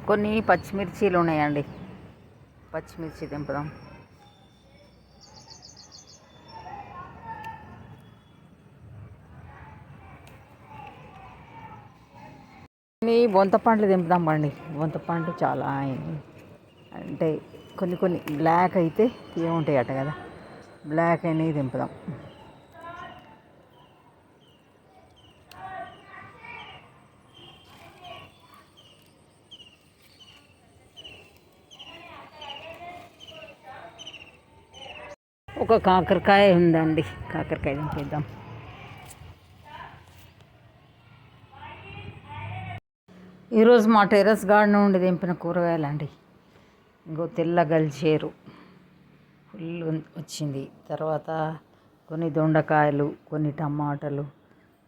కొన్ని పచ్చిమిర్చీలు ఉన్నాయండి, పచ్చిమిర్చి దింపుదాం. కొన్ని బొంతపండ్లు దింపుదాం బండి. బొంతపండ్లు చాలా అంటే కొన్ని బ్లాక్ అయితే ఏముంటాయి అట కదా, బ్లాక్ అయినవి దింపుదాం. ఒక కాకరకాయ ఉందండి, కాకరకాయ దింపేద్దాం. ఈరోజు మా టెర్రస్ గార్డెన్ నుండి దింపిన కూరగాయలండి. ఇంకో తెల్ల గల్చేరు ఫుల్ వచ్చింది. తర్వాత కొన్ని దొండకాయలు, కొన్ని టమాటాలు,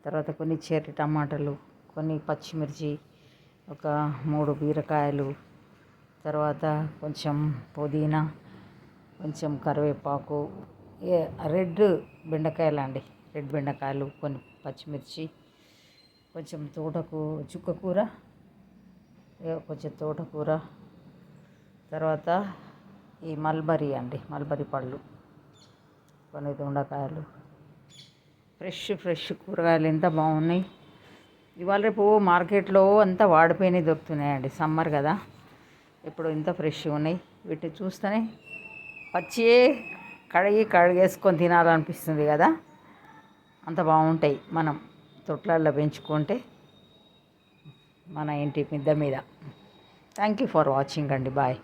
తర్వాత కొన్ని చెర్రీ టమాటాలు, కొన్ని పచ్చిమిర్చి, ఒక 3 బీరకాయలు, తర్వాత కొంచెం పుదీనా, కొంచెం కరివేపాకు, రెడ్ బెండకాయలు అండి, రెడ్ బెండకాయలు, కొన్ని పచ్చిమిర్చి, కొంచెం చుక్కకూర, కొంచెం తోటకూర, తర్వాత ఈ మల్బరీ అండి, మల్బరీ పళ్ళు, కొన్ని దొండకాయలు, ఫ్రెష్ కూరగాయలు ఎంత బాగున్నాయి. ఇవాళ రేపు మార్కెట్లో అంతా వాడిపోయినవి దొరుకుతున్నాయండి, సమ్మర్ కదా, ఇప్పుడు ఇంత ఫ్రెష్గా ఉన్నాయి. వీటిని చూస్తేనే పచ్చియే కడిగేసుకొని తినాలనిపిస్తుంది కదా, అంత బాగుంటాయి. మనం తొట్లల్లో పెంచుకుంటే మన ఇంటి మిద్ద మీద. థ్యాంక్ యూ ఫర్ వాచింగ్ అండి, బాయ్.